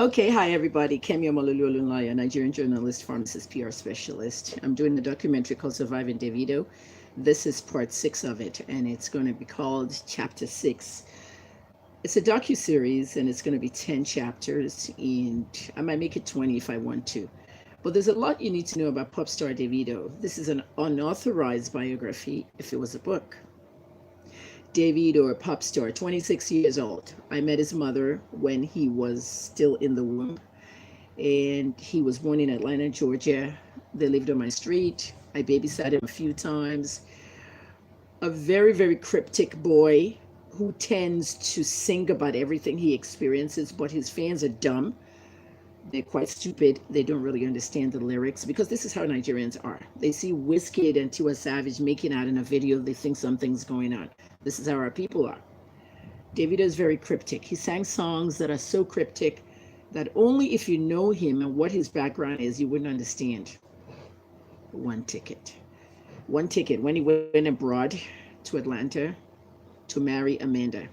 Okay, hi everybody. Kemi Omololu, Nigerian journalist, pharmacist, PR specialist. I'm doing a documentary called Surviving Davido. This is part 6 of it, and it's going to be called Chapter 6. It's a docuseries, and it's going to be 10 chapters, and I might make it 20 if I want to. But there's a lot you need to know about pop star Davido. This is an unauthorized biography if it was a book. Davido, a pop star, 26 years old. I met his mother when he was still in the womb, and he was born in Atlanta, Georgia. They lived on my street. I babysat him a few times. A very, very cryptic boy who tends to sing about everything he experiences, but his fans are dumb. They're quite stupid. They don't really understand the lyrics because this is how Nigerians are. They see Wizkid and Tiwa Savage making out in a video. They think something's going on. This is how our people are. Davido is very cryptic. He sang songs that are so cryptic that only if you know him and what his background is, you wouldn't understand. One ticket. One ticket when he went abroad to Atlanta to marry Amanda.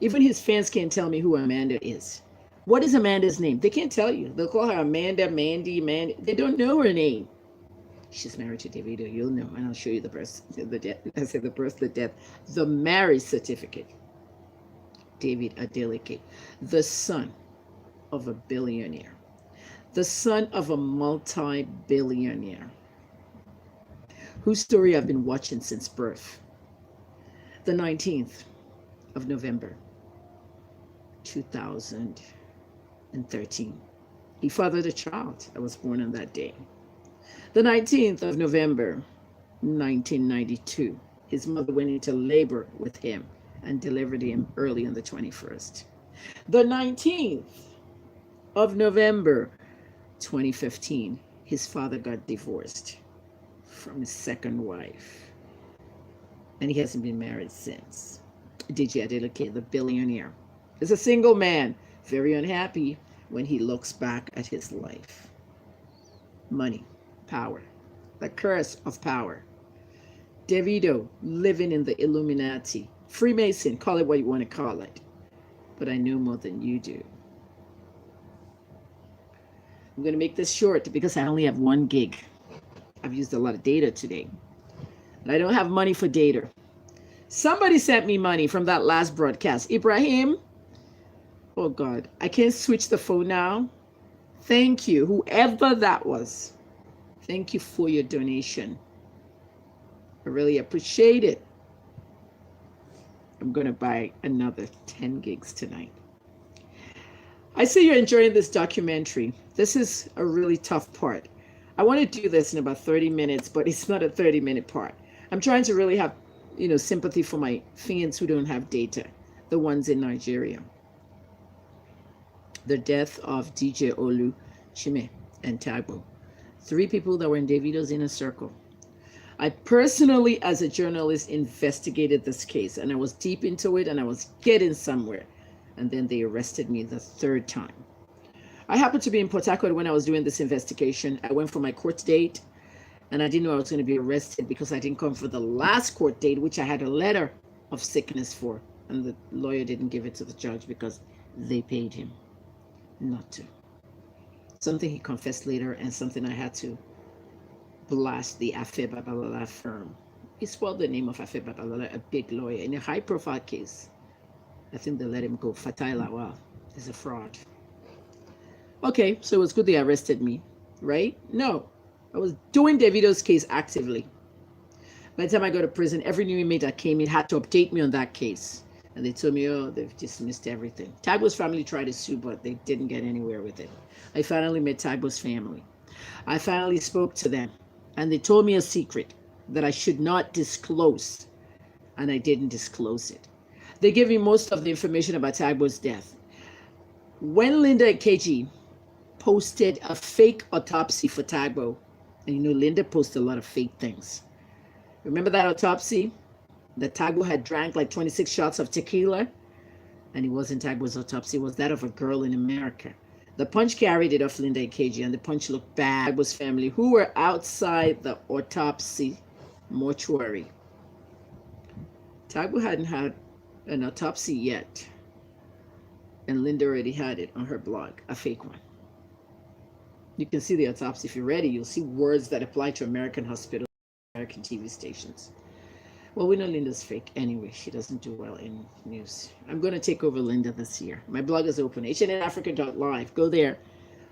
Even his fans can't tell me who Amanda is. What is Amanda's name? They can't tell you. They'll call her Amanda, Mandy, Mandy. They don't know her name. She's married to Davido. You'll know, and I'll show you the birth, the death. I said the birth, the death, the marriage certificate. David Adeleke, the son of a billionaire, the son of a multi-billionaire, whose story I've been watching since birth. The 19th of November, 2013. He fathered a child that was born on that day. The 19th of November, 1992, his mother went into labor with him and delivered him early on the 21st. The 19th of November, 2015, his father got divorced from his second wife, and he hasn't been married since. DJ Adeleke, the billionaire, is a single man, very unhappy when he looks back at his life. Money, power, the curse of power. Davido living in the Illuminati, Freemason, call it what you want to call it. But I know more than you do. I'm going to make this short because I only have 1 gig. I've used a lot of data today. And I don't have money for data. Somebody sent me money from that last broadcast. Ibrahim, oh God, I can't switch the phone now. Thank you, whoever that was. Thank you for your donation. I really appreciate it. I'm going to buy another 10 gigs tonight. I see you're enjoying this documentary. This is a really tough part. I want to do this in about 30 minutes, but it's not a 30-minute part. I'm trying to really have, sympathy for my fans who don't have data, the ones in Nigeria. The death of DJ Olu, Chime, and Tagbo. 3 people that were in Davido's inner circle. I personally, as a journalist, investigated this case, and I was deep into it, and I was getting somewhere. And then they arrested me the 3rd time. I happened to be in Port Harcourt when I was doing this investigation. I went for my court date, and I didn't know I was going to be arrested because I didn't come for the last court date, which I had a letter of sickness for, and the lawyer didn't give it to the judge because they paid him not to. Something he confessed later, and something I had to blast the Afe Babalala firm. He spelled the name of Afe Babalala, a big lawyer, in a high-profile case. I think they let him go. Fatai Lawal is a fraud. Okay, so it was good they arrested me, right? No, I was doing Davido's case actively. By the time I got to prison, every new inmate that came in had to update me on that case. And they told me, oh, they've dismissed everything. Tagbo's family tried to sue, but they didn't get anywhere with it. I finally met Tagbo's family. I finally spoke to them, and they told me a secret that I should not disclose, and I didn't disclose it. They gave me most of the information about Tagbo's death. When Linda Keji posted a fake autopsy for Tagbo, and Linda posted a lot of fake things. Remember that autopsy? That Tagbo had drank like 26 shots of tequila? And it wasn't Tagbo's autopsy, it was that of a girl in America. The Punch carried it off Linda Keji, and the Punch looked bad. Tagbo's family, who were outside the autopsy mortuary. Tagbo hadn't had an autopsy yet. And Linda already had it on her blog, a fake one. You can see the autopsy. If you're ready, you'll see words that apply to American hospitals, American TV stations. Well, we know Linda's fake anyway. She doesn't do well in news. I'm going to take over Linda this year. My blog is open, hnafrica.live. Go there.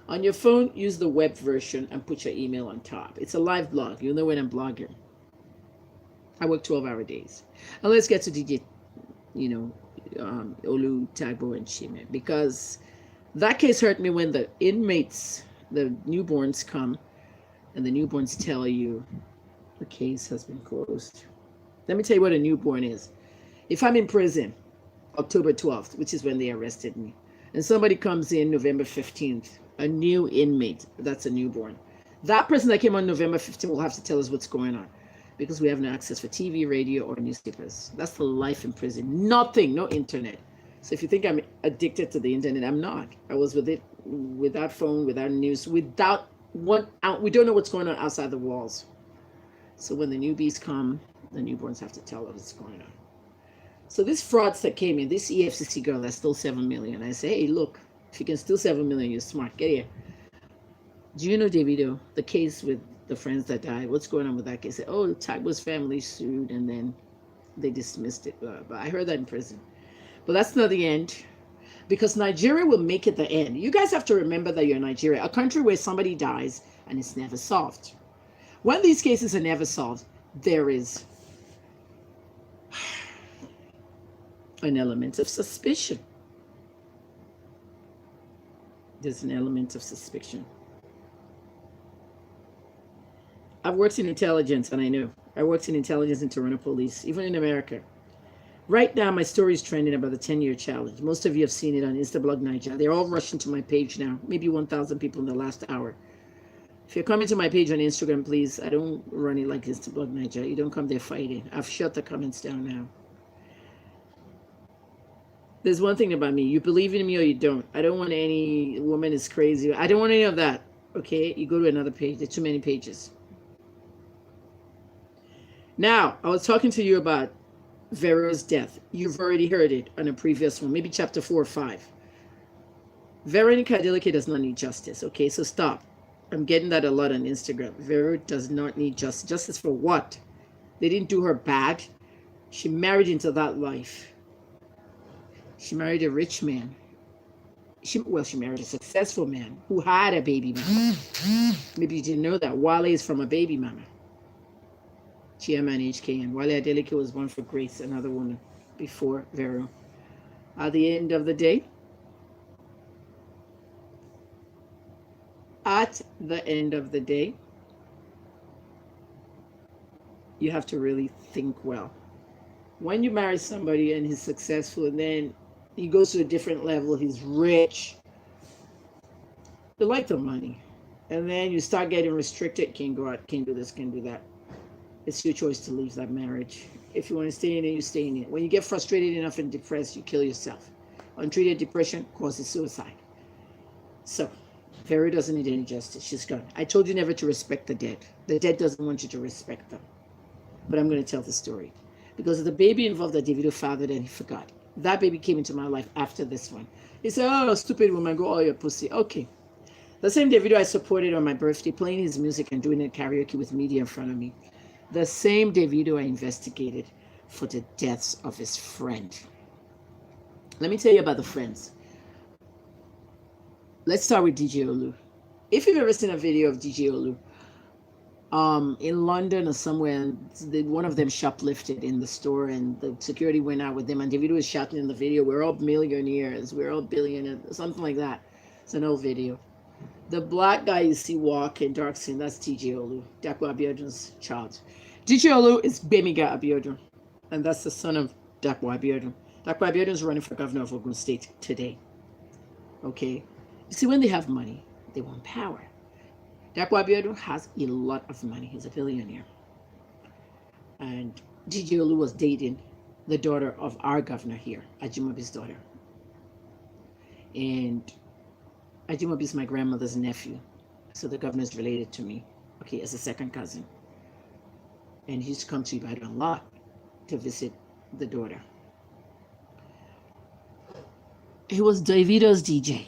On your phone, use the web version and put your email on top. It's a live blog. You'll know when I'm blogging. I work 12-hour days. And let's get to DJ, Olu, Tagbo, and Chime, because that case hurt me when the inmates, the newborns come, and the newborns tell you the case has been closed. Let me tell you what a newborn is. If I'm in prison, October 12th, which is when they arrested me, and somebody comes in November 15th, a new inmate, that's a newborn. That person that came on November 15th will have to tell us what's going on, because we have no access for TV, radio, or newspapers. That's the life in prison. Nothing, no internet. So if you think I'm addicted to the internet, I'm not. I was with it, without phone, without news, without one out. We don't know what's going on outside the walls. So when the newbies come, the newborns have to tell us what's going on. So this fraudster came in, this EFCC girl that stole 7 million. I say, hey, look, if you can steal 7 million, you're smart. Get here. Do you know Davido, the case with the friends that died? What's going on with that case? Oh, Tagbo's family sued, and then they dismissed it. But I heard that in prison. But that's not the end, because Nigeria will make it the end. You guys have to remember that you're Nigeria, a country where somebody dies and it's never solved. When these cases are never solved, there is an element of suspicion. There's an element of suspicion. I've worked in intelligence, and I know. I worked in intelligence in Toronto Police, even in America. Right now, my story is trending about the 10-year challenge. Most of you have seen it on Instablog Niger. They're all rushing to my page now. Maybe 1,000 people in the last hour. If you're coming to my page on Instagram, please, I don't run it like Instablog Niger. You don't come there fighting. I've shut the comments down now. There's one thing about me. You believe in me or you don't. I don't want any woman is crazy. I don't want any of that. Okay? You go to another page. There's too many pages. Now, I was talking to you about Vero's death. You've already heard it on a previous one, maybe chapter 4 or 5. Veronica Adeleke does not need justice. Okay, so stop. I'm getting that a lot on Instagram. Vero does not need justice. Justice for what? They didn't do her bad. She married into that life. She married a rich man. She married a successful man who had a baby mama. Maybe you didn't know that. Wale is from a baby mama. Chairman HKN. Wale Adeleke was born for Grace, another woman, before Vero. At the end of the day, you have to really think well. When you marry somebody and he's successful and then he goes to a different level, he's rich, you like the money. And then you start getting restricted, can't go out, can't do this, can't do that. It's your choice to leave that marriage. If you want to stay in it, you stay in it. When you get frustrated enough and depressed, you kill yourself. Untreated depression causes suicide. So, Vero doesn't need any justice. She's gone. I told you never to respect the dead. The dead doesn't want you to respect them. But I'm going to tell the story. Because the baby involved that Davido fathered and he forgot. That baby came into my life after this one. He said, oh, stupid woman, go all your pussy. Okay. The same Davido I supported on my birthday, playing his music and doing it karaoke with media in front of me. The same Davido I investigated for the deaths of his friend. Let me tell you about the friends. Let's start with DJ Olu. If you've ever seen a video of DJ Olu, in London or somewhere, one of them shoplifted in the store and the security went out with them and Davido was shouting in the video, we're all millionaires, we're all billionaires, something like that. It's an old video. The black guy you see walking, dark skin, that's DJ Olu, Dapo Abiodun's child. DJ Olu is Bemiga Abiodun, and that's the son of Dapo Abiodun. Dapo Abiodun is running for governor of Ogun State today. Okay? You see, when they have money, they want power. Dapo Abiodun has a lot of money. He's a billionaire. And DJ Olu was dating the daughter of our governor here, Ajimobi's daughter. And Ajimobi is my grandmother's nephew. So the governor is related to me, okay, as a second cousin. And he used to come to Ibadan a lot to visit the daughter. He was Davido's DJ.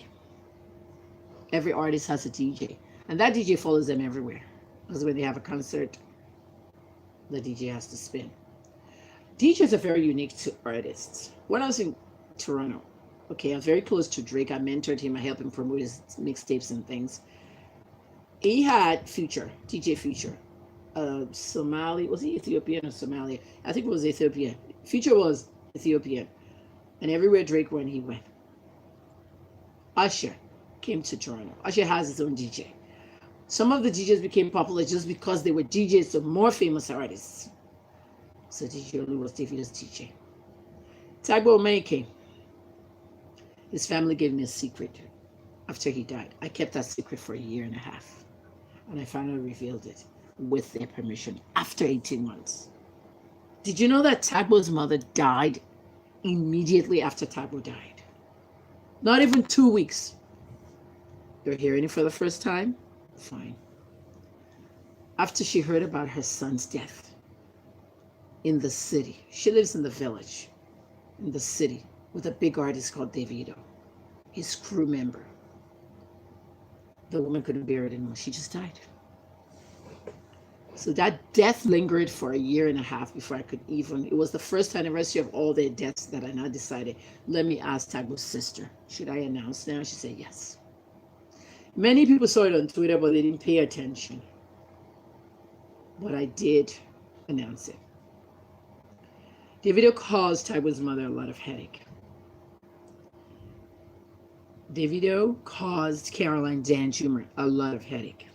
Every artist has a DJ, and that DJ follows them everywhere. Because when they have a concert, the DJ has to spin. DJs are very unique to artists. When I was in Toronto, okay, I was very close to Drake. I mentored him. I helped him promote his mixtapes and things. He had Future, DJ Future. Somali, was he Ethiopian or Somali? I think it was Ethiopian. Future was Ethiopian. And everywhere Drake went, he went. Usher came to Toronto. Usher has his own DJ. Some of the DJs became popular just because they were DJs of more famous artists. So DJ Olu was Davido's DJ. Tagbo May came. His family gave me a secret after he died. I kept that secret for a year and a half. And I finally revealed it with their permission after 18 months. Did you know that Tagbo's mother died immediately after Tagbo died? Not even 2 weeks. You're hearing it for the first time? Fine. After she heard about her son's death in the city, she lives in the village, in the city, with a big artist called Davido, his crew member. The woman couldn't bear it anymore. She just died. So that death lingered for a year and a half before I could even, it was the first anniversary of all their deaths that I now decided, let me ask Tagbo's sister, should I announce now? She said yes. Many people saw it on Twitter, but they didn't pay attention. But I did announce it. Davido caused Tagbo's mother a lot of headache. Davido caused Caroline Danjuma a lot of headache.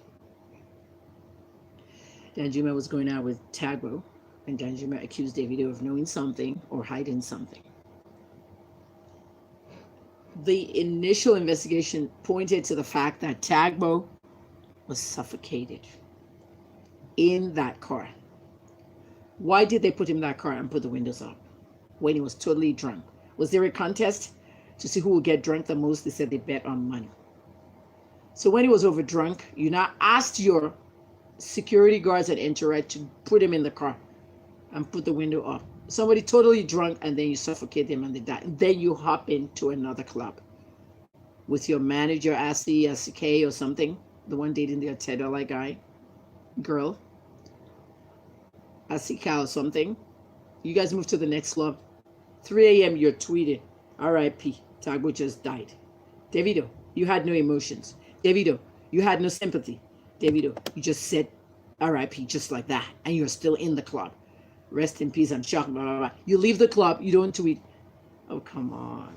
Danjuma was going out with Tagbo, and Danjuma accused Davido of knowing something or hiding something. The initial investigation pointed to the fact that Tagbo was suffocated in that car. Why did they put him in that car and put the windows up when he was totally drunk? Was there a contest to see who would get drunk the most? They said they bet on money. So when he was over drunk, you now asked your security guards at Enterprise to put him in the car and put the window up. Somebody totally drunk, and then you suffocate them and they die. And then you hop into another club with your manager, SK or something, the one dating the $10 guy, girl, Asika or something. You guys move to the next club. 3 a.m. you're tweeting, R.I.P. Tagbo just died. Davido, you had no emotions. Davido, you had no sympathy. Davido, you just said R.I.P. just like that, and you're still in the club. Rest in peace, I'm shocked, blah, blah, blah. You leave the club, you don't tweet. Oh, come on.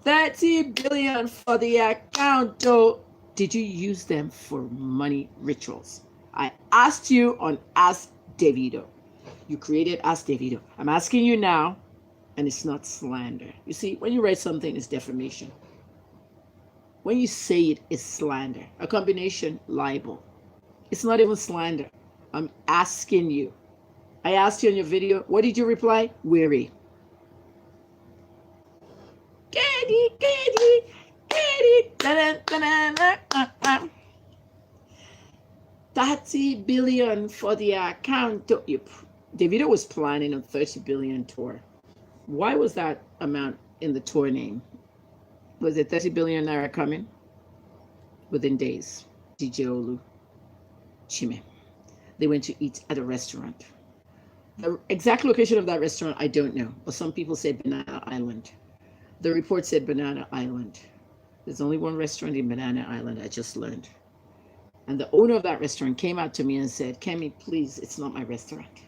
30 billion for the account, though. Did you use them for money rituals? I asked you on Ask Davido. You created Ask Davido. I'm asking you now, and it's not slander. You see, when you write something, it's defamation. When you say it, it's slander. A combination, libel. It's not even slander. I'm asking you. I asked you in your video, what did you reply? Weary. Get it. 30 billion for the account. Davido was planning a 30 billion tour. Why was that amount in the tour name? Was it 30 billion naira coming? Within days, DJ Olu, Chime, they went to eat at a restaurant. The exact location of that restaurant, I don't know. But some people say Banana Island. The report said Banana Island. There's only one restaurant in Banana Island, I just learned. And the owner of that restaurant came out to me and said, Kemi, please, it's not my restaurant.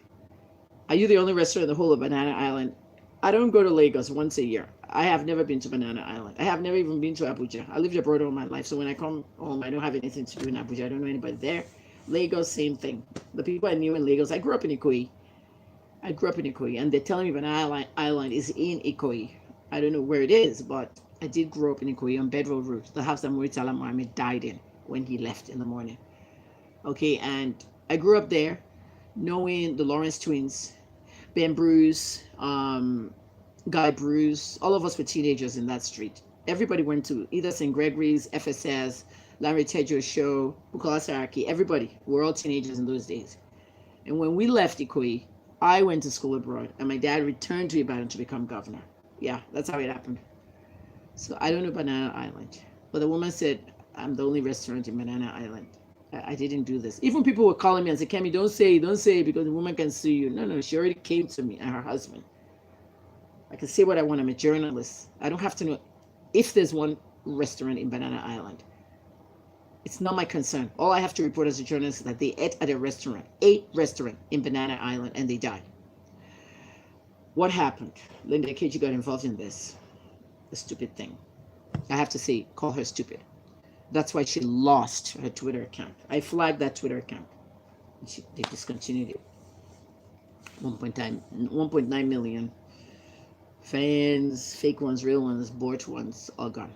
Are you the only restaurant in the whole of Banana Island? I don't go to Lagos once a year. I have never been to Banana Island. I have never even been to Abuja. I lived abroad all my life. So when I come home, I don't have anything to do in Abuja. I don't know anybody there. Lagos, same thing. The people I knew in Lagos, I grew up in Ikoyi. And they're telling me Banana Island is in Ikoyi. I don't know where it is, but I did grow up in Ikoyi on Bedroll Road, the house that Muritala Mohammed died in when he left in the morning. Okay, and I grew up there knowing the Lawrence twins, Ben Bruce, Guy Bruce. All of us were teenagers in that street. Everybody went to either St. Gregory's, FSS, Larry Tejo's show, Bukola Saraki. Everybody. We were all teenagers in those days. And when we left Ikoyi, I went to school abroad, and my dad returned to Ibadan to become governor. Yeah, that's how it happened. So I don't know Banana Island. But the woman said, I'm the only restaurant in Banana Island. I didn't do this. Even people were calling me and said, Kemi, don't say it because the woman can sue you. No, no, she already came to me and her husband. I can say what I want. I'm a journalist. I don't have to know if there's one restaurant in Banana Island. It's not my concern. All I have to report as a journalist is that they ate at a restaurant in Banana Island, and they died. What happened? Linda KG got involved in this. A stupid thing. I have to say, call her stupid. That's why she lost her Twitter account. I flagged that Twitter account. They discontinued it. 1.9 million fans, fake ones, real ones, bought ones, all gone.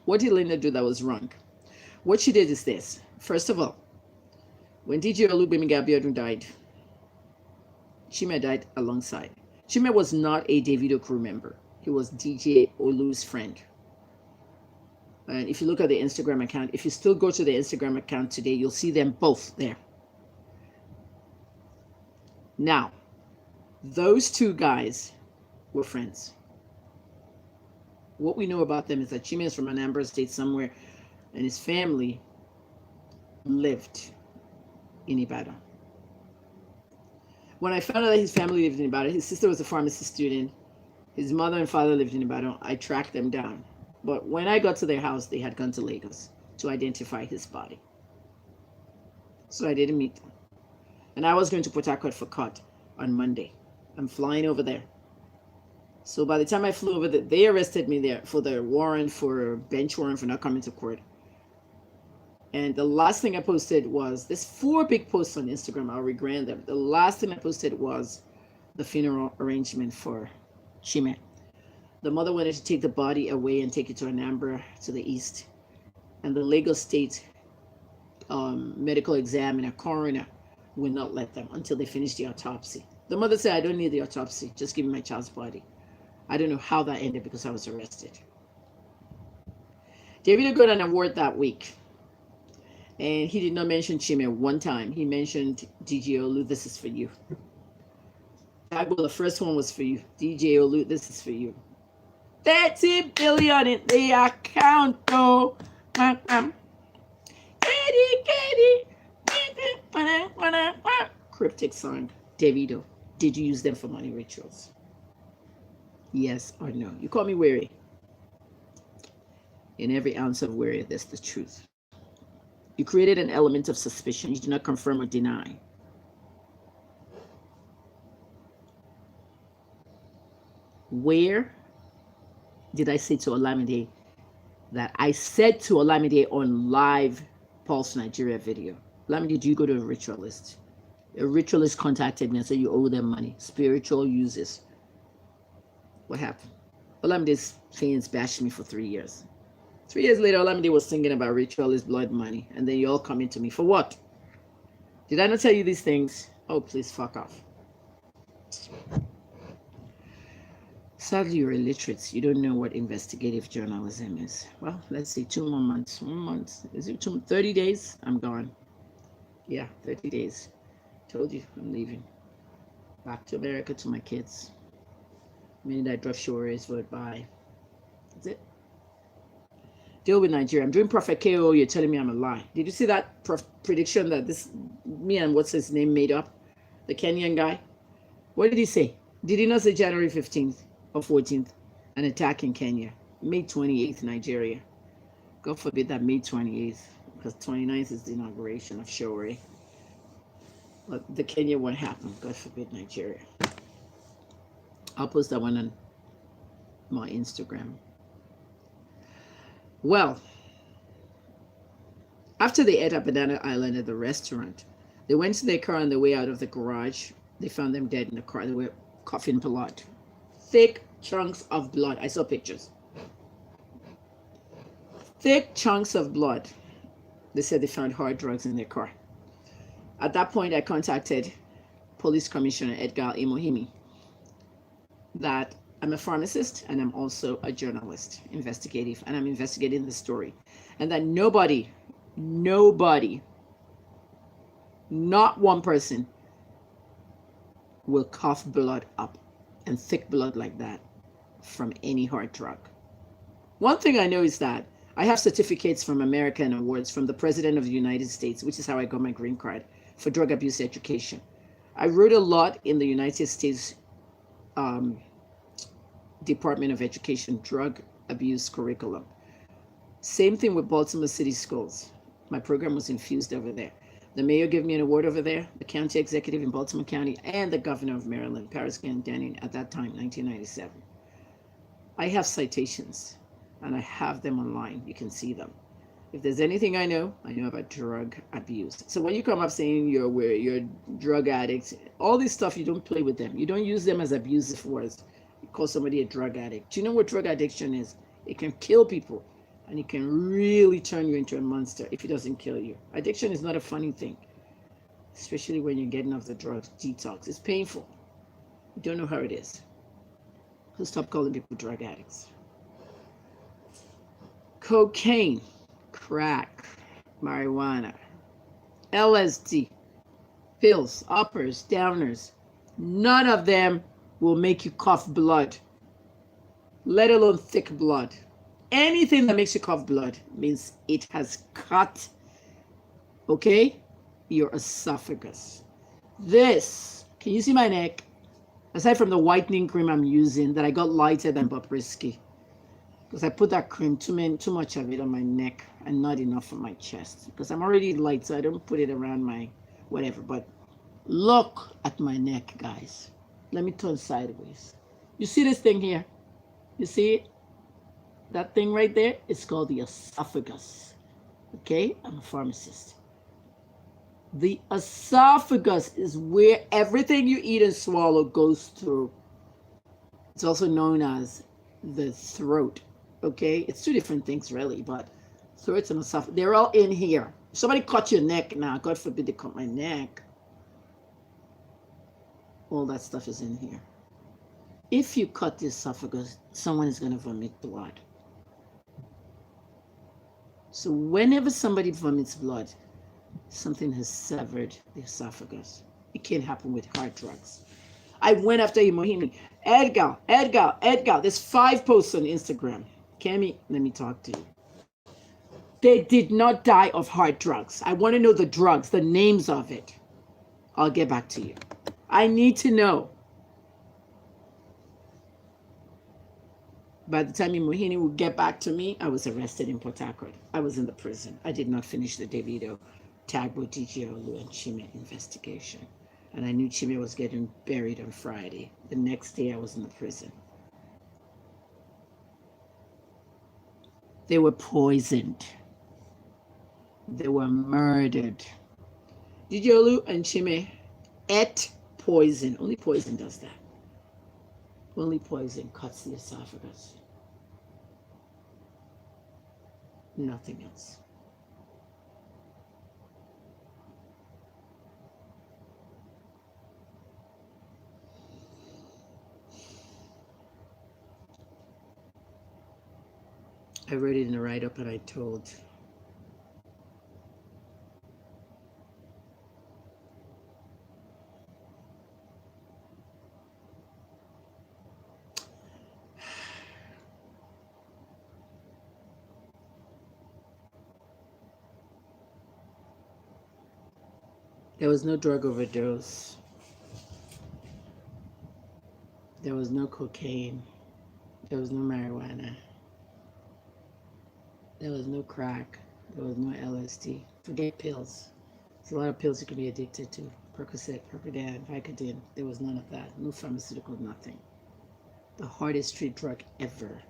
What did Linda do that was wrong? What she did is this. First of all, when DJ Olubemi Gabiodun died, Chime died alongside. Chime was not a Davido crew member. He was DJ Olu's friend. And if you look at the Instagram account, if you still go to the Instagram account today, you'll see them both there. Now, those two guys were friends. What we know about them is that Chime is from Anambra State somewhere, and his family lived in Ibadan. When I found out that his family lived in Ibadan, his sister was a pharmacy student, his mother and father lived in Ibadan, I tracked them down. But when I got to their house, they had gone to Lagos to identify his body. So I didn't meet them. And I was going to Port Harcourt for court on Monday. I'm flying over there. So by the time I flew over there, they arrested me there for the warrant, for bench warrant for not coming to court. And the last thing I posted was, there's 4 big posts on Instagram, I'll rebrand them. The last thing I posted was the funeral arrangement for Chime. The mother wanted to take the body away and take it to Anambra, to the east. And the Lagos State medical examiner, coroner, would not let them until they finished the autopsy. The mother said, I don't need the autopsy, just give me my child's body. I don't know how that ended because I was arrested. Davido got an award that week. And he did not mention Chime one time. He mentioned DJ Olu, this is for you. Well, the first one was for you. DJ Olu, this is for you. 30 billion in the account, though. Cryptic song. Davido, did you use them for money rituals? Yes or no? You call me wary. In every ounce of wary, that's the truth. You created an element of suspicion. You do not confirm or deny. Where did I say to Olamide that I said to Olamide on live Pulse Nigeria video? Olamide, do you go to a ritualist? A ritualist contacted me and said you owe them money. Spiritual uses. What happened? Olamide's fans bashed me for 3 years. 3 years later, Olamide was singing about ritualist blood money. And then you all coming to me. For what? Did I not tell you these things? Oh, please fuck off. Sadly, you're illiterate. You don't know what investigative journalism is. Well, let's see, 2 more months. 1 month. Is it 30 days? I'm gone. Yeah, 30 days. Told you, I'm leaving. Back to America to my kids. The minute I drop shores, vote bye. That's it. Deal with Nigeria. I'm doing Prophet KO. You're telling me I'm a lie. Did you see that prediction that me and what's his name made up? The Kenyan guy? What did he say? Did he not say January 15th or 14th? An attack in Kenya. May 28th, Nigeria. God forbid that May 28th, because 29th is the inauguration of Shore. But the Kenya one happened. God forbid Nigeria. I'll post that one on my Instagram. Well, after they ate at Banana Island at the restaurant, they went to their car on the way out of the garage. They found them dead in the car. They were coughing blood. Thick chunks of blood. I saw pictures. Thick chunks of blood. They said they found hard drugs in their car. At that point, I contacted Police Commissioner Edgar Imohimi that I'm a pharmacist and I'm also a journalist, investigative, and I'm investigating the story. And that nobody, not one person will cough blood up and thick blood like that from any hard drug. One thing I know is that I have certificates from America and awards from the President of the United States, which is how I got my green card for drug abuse education. I wrote a lot in the United States um, Department of Education drug abuse curriculum. Same thing with Baltimore City Schools. My program was infused over there. The mayor gave me an award over there, the county executive in Baltimore County, and the governor of Maryland, Paris Glendening, at that time, 1997. I have citations, and I have them online. You can see them. If there's anything I know about drug abuse. So when you come up saying you're drug addicts, all this stuff, you don't play with them. You don't use them as abusive words. You call somebody a drug addict. Do you know what drug addiction is? It can kill people, and it can really turn you into a monster if it doesn't kill you. Addiction is not a funny thing, especially when you're getting off the drugs detox. It's painful. You don't know how it is. So stop calling people drug addicts. Cocaine, crack, marijuana, LSD, pills, uppers, downers. None of them will make you cough blood, let alone thick blood. Anything that makes you cough blood means it has cut, okay, your esophagus. This, can you see my neck? Aside from the whitening cream I'm using that I got lighter than Bobrisky, because I put that cream, too much of it on my neck and not enough on my chest, because I'm already light, so I don't put it around my whatever. But look at my neck, guys. Let me turn sideways. You see this thing here? You see it? That thing right there is called the esophagus. Okay? I'm a pharmacist. The esophagus is where everything you eat and swallow goes through. It's also known as the throat. Okay? It's two different things, really, but throat and esophagus, they're all in here. If somebody cut your neck now, God forbid they cut my neck, all that stuff is in here. If you cut the esophagus, someone is going to vomit blood. So whenever somebody vomits blood, something has severed the esophagus. It can't happen with hard drugs. I went after Imohini. Edgar. There's 5 posts on Instagram. Kemi, let me talk to you. They did not die of hard drugs. I want to know the drugs, the names of it. I'll get back to you. I need to know. By the time Imohini would get back to me, I was arrested in Port Harcourt. I was in the prison. I did not finish the Davido, Tagbo, DJ Olu, and Chime investigation. And I knew Chime was getting buried on Friday. The next day, I was in the prison. They were poisoned. They were murdered. DJ Olu and Chime ate poison. Only poison does that. Only poison cuts the esophagus. Nothing else. I wrote it in a write-up and I told there was no drug overdose. There was no cocaine. There was no marijuana. There was no crack. There was no LSD. Forget pills. There's a lot of pills you can be addicted to. Percocet, Percodan, Vicodin. There was none of that. No pharmaceutical, nothing. The hardest street drug ever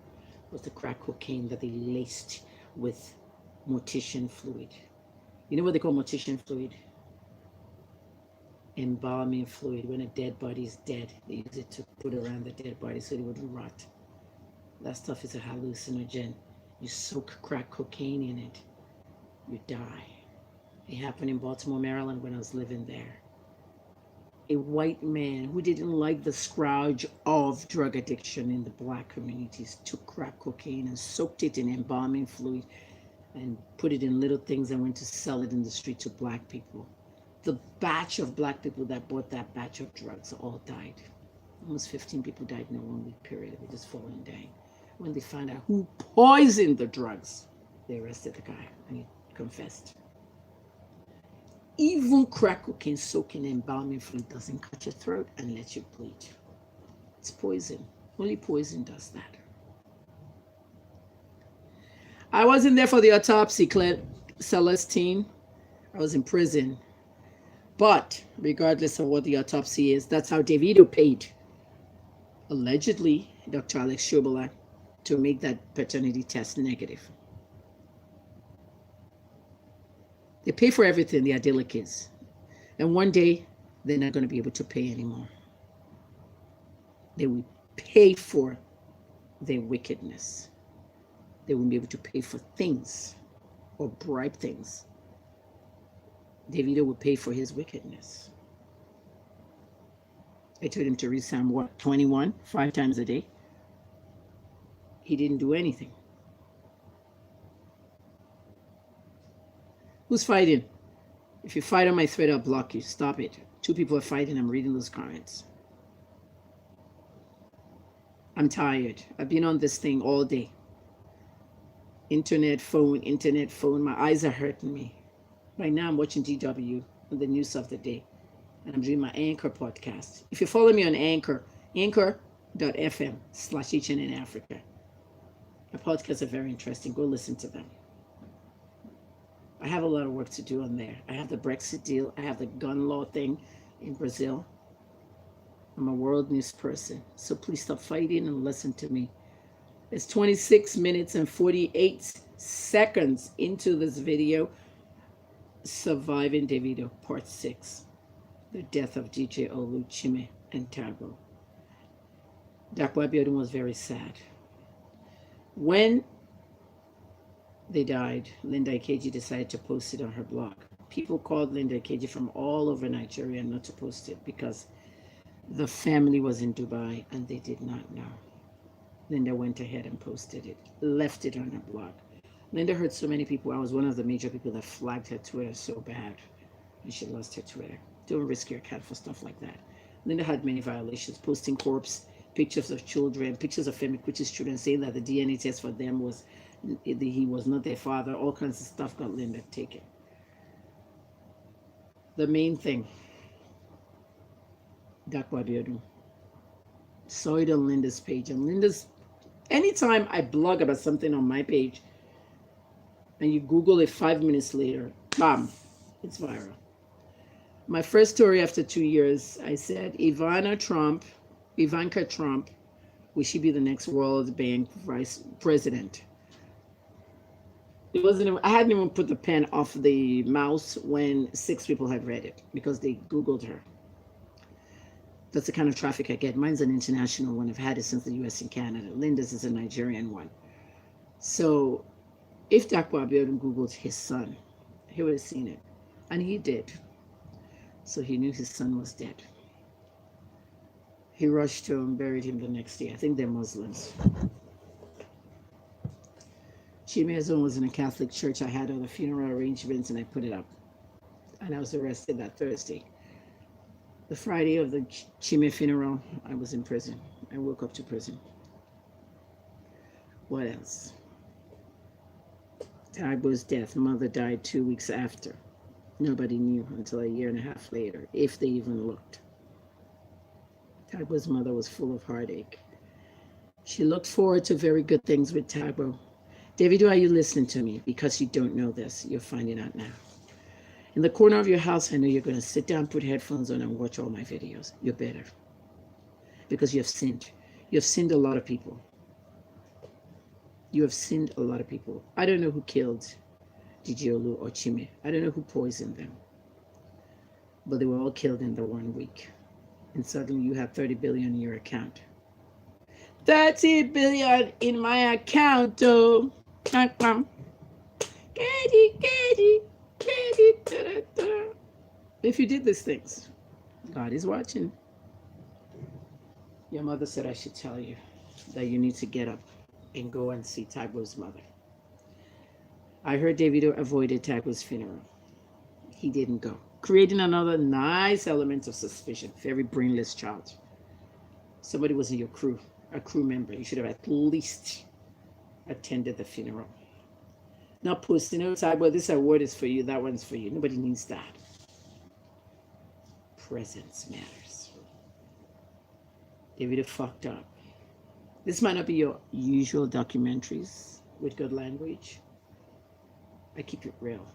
was the crack cocaine that they laced with mortician fluid. You know what they call mortician fluid? Embalming fluid. When a dead body is dead, they use it to put around the dead body so it wouldn't rot. That stuff is a hallucinogen. You soak crack cocaine in it, you die. It happened in Baltimore, Maryland when I was living there. A white man who didn't like the scourge of drug addiction in the black communities took crack cocaine and soaked it in embalming fluid and put it in little things and went to sell it in the street to black people. The batch of black people that bought that batch of drugs all died. Almost 15 people died in a 1-week period. They just falling and dying. When they found out who poisoned the drugs, they arrested the guy and he confessed. Even crack cocaine soaking in embalming fluid doesn't cut your throat and let you bleed. It's poison. Only poison does that. I wasn't there for the autopsy, Celestine. I was in prison. But regardless of what the autopsy is, that's how Davido paid, allegedly, Dr. Alex Shobala, to make that paternity test negative. They pay for everything, the Adela kids. And one day, they're not going to be able to pay anymore. They will pay for their wickedness. They won't be able to pay for things or bribe things. Davido will pay for his wickedness. I told him to read Psalm 21 5 times a day. He didn't do anything. Who's fighting? If you fight on my thread, I'll block you. Stop it. 2 people are fighting. I'm reading those comments. I'm tired. I've been on this thing all day. Internet, phone. My eyes are hurting me. Right now I'm watching DW and the news of the day. And I'm doing my Anchor podcast. If you follow me on Anchor, anchor.fm/HNN Africa. My podcasts are very interesting. Go listen to them. I have a lot of work to do on there. I have the Brexit deal. I have the gun law thing in Brazil. I'm a world news person. So please stop fighting and listen to me. It's 26 minutes and 48 seconds into this video. Surviving Davido, Part 6. The death of DJ Olu, Chime, and Tagbo. Dakwa Abiodun was very sad. When they died, Linda Ikeji decided to post it on her blog. People called Linda Ikeji from all over Nigeria not to post it because the family was in Dubai and they did not know. Linda went ahead and posted it, left it on her blog. Linda hurt so many people. I was one of the major people that flagged her Twitter so bad. And she lost her Twitter. Don't risk your cat for stuff like that. Linda had many violations, posting corpse, pictures of children, pictures of Femi Kuti's children, saying that the DNA test for them was, he was not their father. All kinds of stuff got Linda taken. The main thing, Dakwa Abiodun. Saw it on Linda's page. And Linda's, anytime I blog about something on my page, and you Google it 5 minutes later, bam, it's viral. My first story after 2 years, I said, Ivanka Trump, will she be the next World Bank vice president? It wasn't even, I hadn't even put the pen off the mouse when 6 people had read it because they Googled her. That's the kind of traffic I get. Mine's an international one. I've had it since the US and Canada. Linda's is a Nigerian one. So if Dakwa Abiodun Googled his son, he would have seen it. And he did. So he knew his son was dead. He rushed to him, buried him the next day. I think they're Muslims. Chime's own was in a Catholic church. I had all the funeral arrangements and I put it up. And I was arrested that Thursday. The Friday of the Chime funeral, I was in prison. I woke up to prison. What else? Tagbo's death. Mother died 2 weeks after. Nobody knew until a year and a half later, if they even looked. Tagbo's mother was full of heartache. She looked forward to very good things with Tagbo. Davido, are you listening to me? Because you don't know this, you're finding out now. In the corner of your house, I know you're going to sit down, put headphones on, and watch all my videos. You're better. Because you have sinned. You have sinned a lot of people. You have sinned a lot of people. I don't know who killed DJ Olu or Chime. I don't know who poisoned them. But they were all killed in the 1 week. And suddenly you have 30 billion in your account. 30 billion in my account, oh. If you did these things, God is watching. Your mother said I should tell you that you need to get up and go and see Tagbo's mother. I heard Davido avoided Tagbo's funeral. He didn't go, creating another nice element of suspicion. Very brainless child. Somebody was in your crew, a crew member. You should have at least attended the funeral. Not posting outside, well, this award is for you, that one's for you. Nobody needs that. Presence matters. Davido fucked up. This might not be your usual documentaries with good language. I keep it real.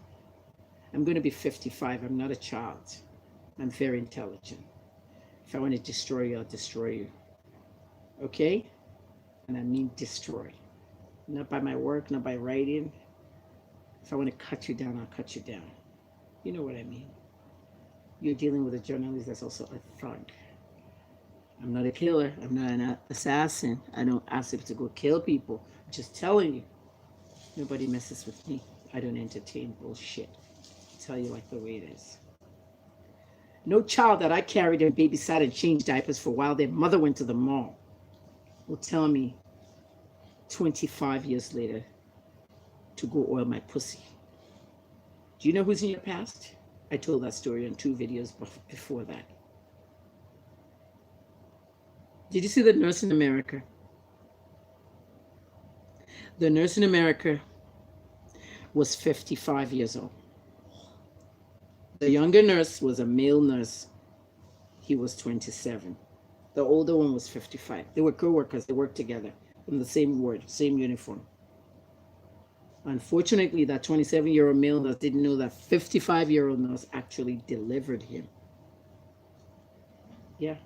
I'm going to be 55. I'm not a child. I'm very intelligent. If I want to destroy you, I'll destroy you. Okay? And I mean destroy. Not by my work, not by writing. If I want to cut you down, I'll cut you down. You know what I mean. You're dealing with a journalist that's also a thug. I'm not a killer. I'm not an assassin. I don't ask people to go kill people. I'm just telling you. Nobody messes with me. I don't entertain bullshit. I tell you like the way it is. No child that I carried and babysat and changed diapers for while their mother went to the mall will tell me 25 years later to go oil my pussy. Do you know who's in your past? I told that story on 2 videos before that. Did you see the nurse in America? The nurse in America was 55 years old. The younger nurse was a male nurse. He was 27. The older one was 55. They were co-workers. They worked together in the same ward, same uniform. Unfortunately, that 27-year-old male nurse didn't know that 55-year-old nurse actually delivered him. Yeah.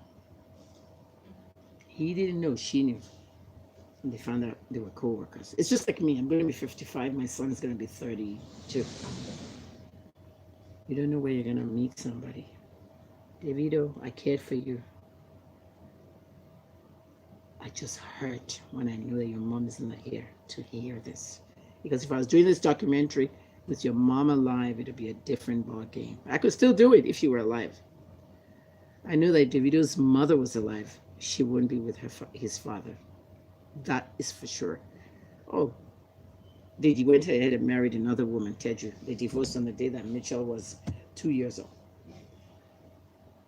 He didn't know. She knew. And they found out they were co-workers. It's just like me. I'm going to be 55. My son's going to be 32. You don't know where you're going to meet somebody. Davido, I cared for you. I just hurt when I knew that your mom is not here to hear this. Because if I was doing this documentary with your mom alive, it would be a different ball game. I could still do it if you were alive. I knew that Davido's mother was alive. She wouldn't be with his father. That is for sure. Oh, they went ahead and married another woman, Teju. They divorced on the day that Mitchell was 2 years old.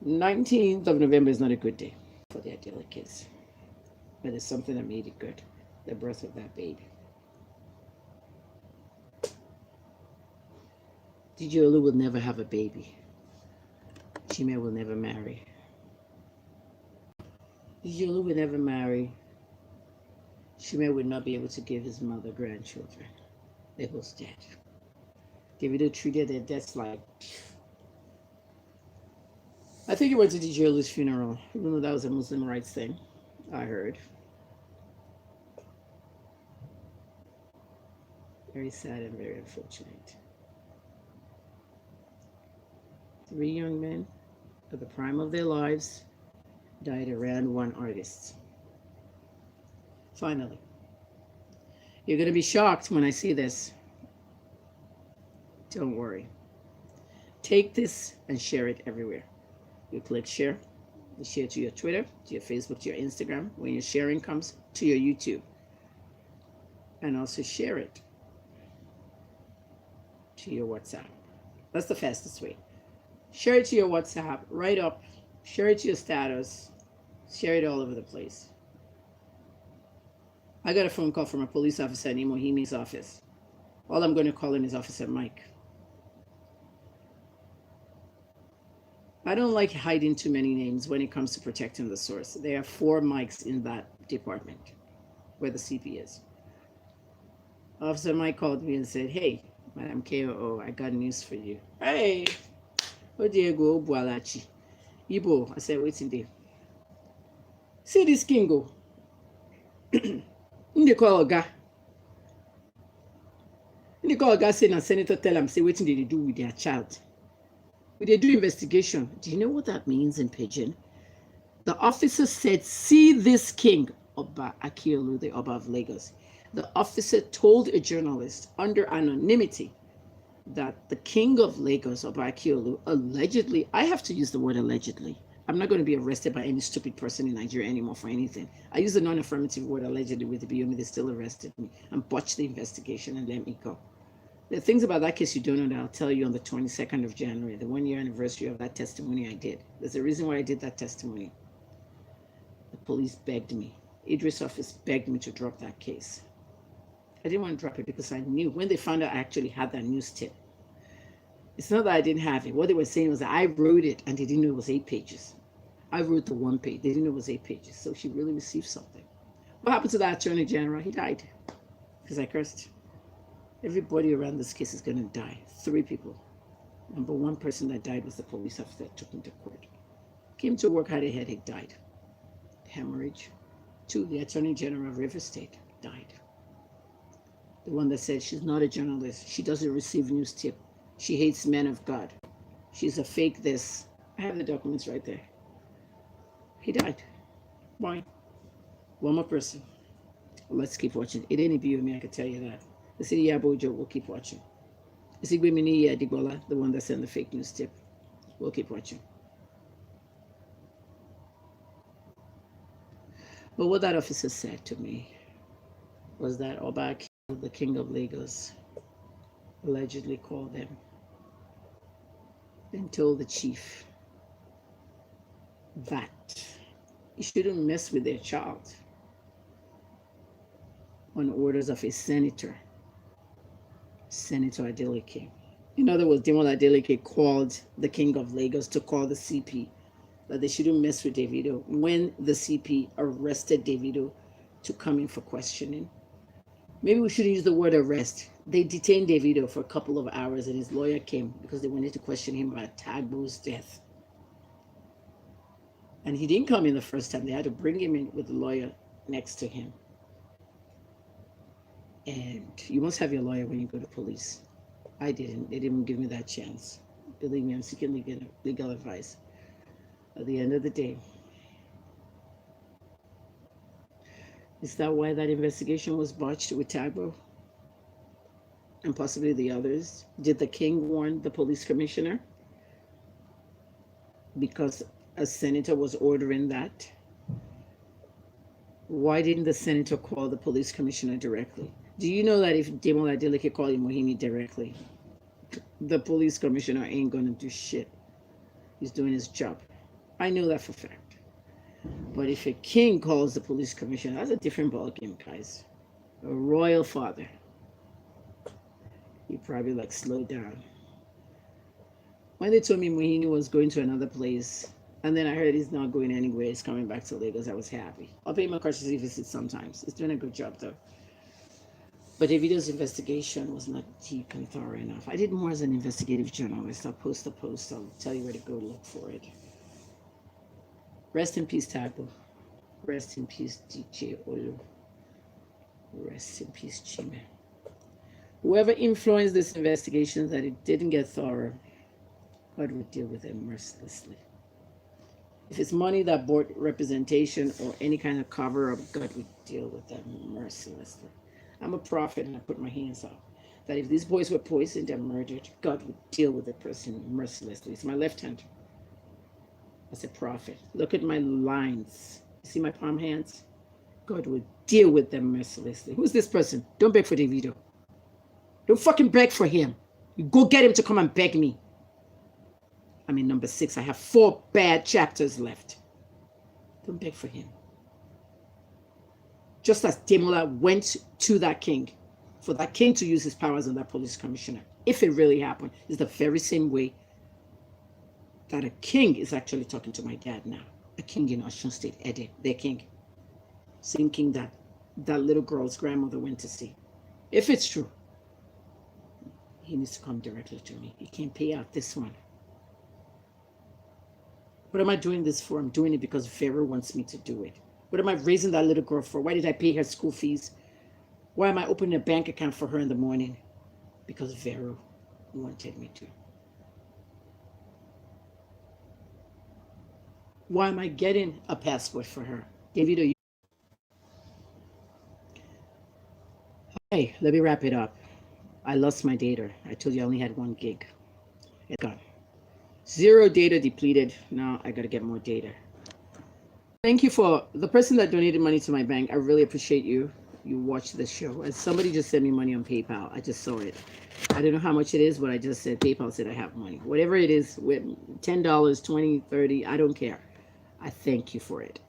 19th of November is not a good day for the idyllic kids. But it's something that made it good. The birth of that baby. Didiolu will never have a baby. Chime will never marry. Didiolu will never marry. Chime would not be able to give his mother grandchildren. They both dead. Davido treated their deaths like... I think he went to Didiolu's funeral, even though that was a Muslim rights thing, I heard. Very sad and very unfortunate. 3 young men at the prime of their lives died around one artist. Finally. You're going to be shocked when I see this. Don't worry. Take this and share it everywhere. You click share. You share to your Twitter, to your Facebook, to your Instagram. When your sharing comes to your YouTube. And also share it to your WhatsApp. That's the fastest way. Share it to your WhatsApp, write up, share it to your status, share it all over the place. I got a phone call from a police officer in Imohimi's office. All I'm going to call him is Officer Mike. I don't like hiding too many names when it comes to protecting the source. There are 4 Mikes in that department where the CP is. Officer Mike called me and said, "Hey, Madam KOO, I got news for you." Hey, Diego Bualachi. Ibo, I said, wait in there. See this Kingo. They call Oga. They call Oga saying, and Senator tell him, say, what did they do with their child? They do investigation. Do you know what that means in Pidgin? The officer said, see this king, Oba Akiolu, the Oba of Lagos. The officer told a journalist under anonymity that the king of Lagos, Oba Akiolu, allegedly, I have to use the word allegedly. I'm not going to be arrested by any stupid person in Nigeria anymore for anything. I use the non-affirmative word allegedly with the BOMI. They still arrested me and botched the investigation and let me go. The things about that case you don't know that I'll tell you on the 22nd of January, the 1-year anniversary of that testimony I did. There's a reason why I did that testimony. The police begged me. Idris office begged me to drop that case. I didn't want to drop it because I knew when they found out I actually had that news tip. It's not that I didn't have it. What they were saying was that I wrote it and they didn't know it was 8 pages. I wrote the 1 page. They didn't know it was 8 pages. So she really received something. What happened to that attorney general? He died because I cursed. Everybody around this case is going to die. 3 people. Number 1 person that died was the police officer that took him to court. Came to work, had a headache, died. Hemorrhage. 2, the attorney general of River State died. The one that said she's not a journalist. She doesn't receive news tip. She hates men of God. She's a fake this. I have the documents right there. He died. Why? One more person. Let's keep watching. It ain't be with me, I can tell you that. The city Yabojo will keep watching. The Sigwimini Adibola, the one that sent the fake news tip. We'll keep watching. But what that officer said to me was that Oba, the king of Lagos, allegedly called them and told the chief that he shouldn't mess with their child on orders of a senator, Senator Adeleke. In other words, Demola Adeleke called the king of Lagos to call the CP that they shouldn't mess with Davido when the CP arrested Davido to come in for questioning. Maybe we shouldn't use the word arrest. They detained Davido for a couple of hours and his lawyer came because they wanted to question him about Tagbo's death. And he didn't come in the first time. They had to bring him in with the lawyer next to him. And you must have your lawyer when you go to police. I didn't. They didn't give me that chance. Believe me, I'm seeking legal advice. At the end of the day, is that why that investigation was botched with Tagbo and possibly the others? Did the king warn the police commissioner because a senator was ordering that? Why didn't the senator call the police commissioner directly? Do you know that if Demola Adeleke called Mohimi directly, the police commissioner ain't gonna do shit? He's doing his job. I know that for a fact. But if a king calls the police commissioner, that's a different ballgame, guys. A royal father. He probably like slow down. When they told me Mohini was going to another place, and then I heard he's not going anywhere, he's coming back to Lagos, I was happy. I'll pay my courtesy visit sometimes. He's doing a good job though. But Davido's investigation was not deep and thorough enough. I did more as an investigative journalist. I'll post a post. I'll tell you where to go look for it. Rest in peace, Tagbo. Rest in peace, DJ Olu. Rest in peace, Chime. Whoever influenced this investigation that it didn't get thorough, God would deal with them mercilessly. If it's money that bought representation or any kind of cover-up, God would deal with them mercilessly. I'm a prophet and I put my hands up that if these boys were poisoned and murdered, God would deal with the person mercilessly. It's my left hand. As a prophet. Look at my lines. You see my palm hands? God would deal with them mercilessly. Who's this person? Don't beg for Davido. Don't fucking beg for him. You go get him to come and beg me. I'm in number 6. I have 4 bad chapters left. Don't beg for him. Just as Demola went to that king, for that king to use his powers on that police commissioner, if it really happened, is the very same way that a king is actually talking to my dad now. A king in Osun State, Ede, their king. Same king that little girl's grandmother went to see. If it's true, he needs to come directly to me. He can't pay out this one. What am I doing this for? I'm doing it because Vera wants me to do it. What am I raising that little girl for? Why did I pay her school fees? Why am I opening a bank account for her in the morning? Because Vera wanted me to. Why am I getting a passport for her? Davido, hey, let me wrap it up. I lost my data. I told you I only had 1 gig. It's gone. 0 data depleted. Now I gotta get more data. Thank you for the person that donated money to my bank. I really appreciate you. You watched this show. And somebody just sent me money on PayPal. I just saw it. I don't know how much it is, but I just said PayPal said I have money. Whatever it is, with $10, $20, $30, I don't care. I thank you for it.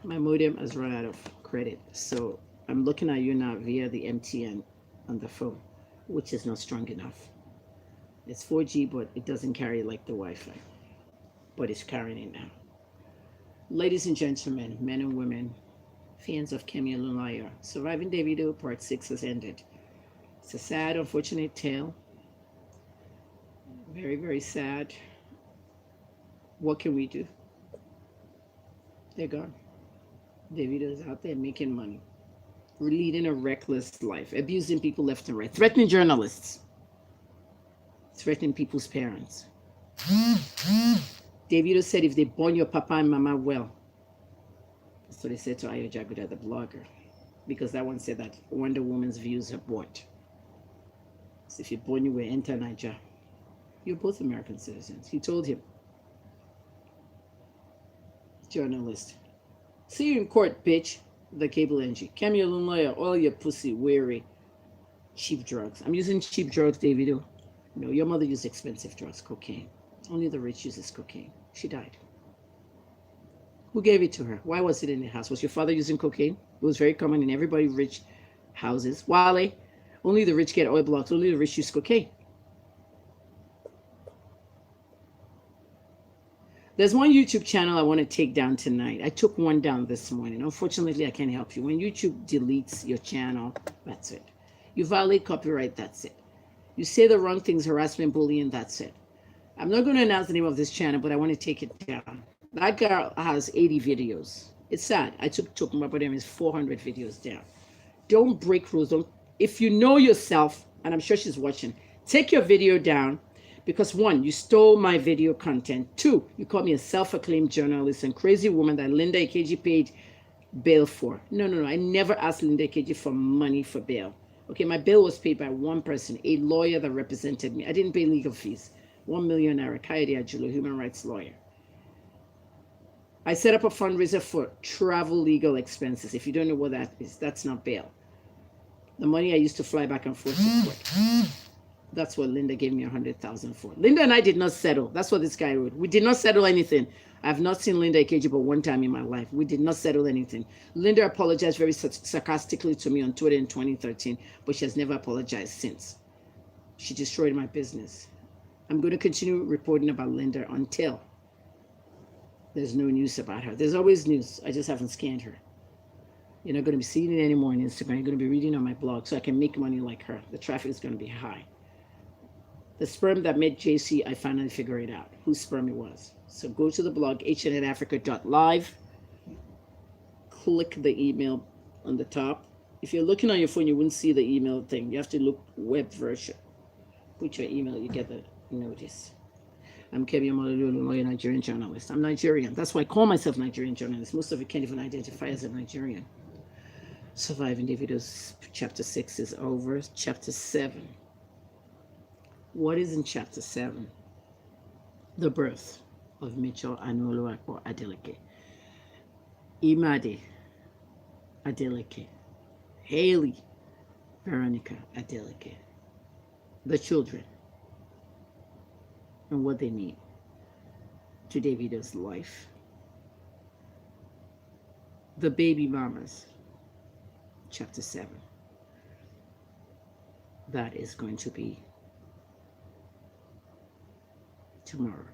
My modem has run out of credit, so I'm looking at you now via the MTN on the phone, which is not strong enough. It's 4G, but it doesn't carry like the Wi-Fi, but it's carrying it now. Ladies and gentlemen, men and women, fans of Kemi Olunloyo, Surviving Davido Part 6 has ended. It's a sad, unfortunate tale. Very, very sad. What can we do? They're gone. Davido's out there making money, leading a reckless life, abusing people left and right, threatening journalists, threatening people's parents. Davido said if they born your papa and mama well, that's what they said to Ayo Jaguda, the blogger, because that one said that Wonder Woman's views are bought. So if you born you will enter Niger, you're both American citizens. He told him, journalist, see you in court, bitch. The cable engine. Kemi Olunloyo, all your pussy weary. Cheap drugs. I'm using cheap drugs, Davido. No, your mother used expensive drugs, cocaine. Only the rich uses cocaine. She died. Who gave it to her? Why was it in the house? Was your father using cocaine? It was very common in everybody rich houses. Wale, only the rich get oil blocks. Only the rich use cocaine. There's one YouTube channel I want to take down tonight. I took one down this morning. Unfortunately, I can't help you. When YouTube deletes your channel, that's it. You violate copyright, that's it. You say the wrong things, harassment, bullying, that's it. I'm not going to announce the name of this channel, but I want to take it down. That girl has 80 videos. It's sad. I took my brother his 400 videos down. Don't break rules. If you know yourself, and I'm sure she's watching, take your video down. Because one, you stole my video content. Two, you called me a self-acclaimed journalist and crazy woman that Linda Ikeji paid bail for. No. I never asked Linda Ikeji for money for bail. Okay, my bail was paid by one person, a lawyer that represented me. I didn't pay legal fees. 1 million naira, Kayode Ajulo, human rights lawyer. I set up a fundraiser for travel legal expenses. If you don't know what that is, that's not bail. The money I used to fly back and forth to court. That's what Linda gave me 100,000 for. Linda and I did not settle. That's what this guy wrote. We did not settle anything. I have not seen Linda Ikeji but one time in my life. We did not settle anything. Linda apologized very sarcastically to me on Twitter in 2013, but she has never apologized since. She destroyed my business. I'm going to continue reporting about Linda until there's no news about her. There's always news. I just haven't scanned her. You're not going to be seeing it anymore on Instagram. You're going to be reading on my blog so I can make money like her. The traffic is going to be high. The sperm that made JC, I finally figured it out whose sperm it was. So go to the blog, hnetafrica.live. Click the email on the top. If you're looking on your phone, you wouldn't see the email thing. You have to look web version. Put your email, you get the notice. I'm Kemi Olunloyo, Nigerian journalist. I'm Nigerian. That's why I call myself Nigerian journalist. Most of you can't even identify as a Nigerian. Surviving Davido's chapter 6 is over. Chapter 7. What is in chapter 7? The birth of Mitchell Anuoluwapo Adeleke, Imade Adeleke, Haley Veronica Adeleke, the children, and what they mean to Davido's life, the baby mamas, chapter 7. That is going to be tomorrow.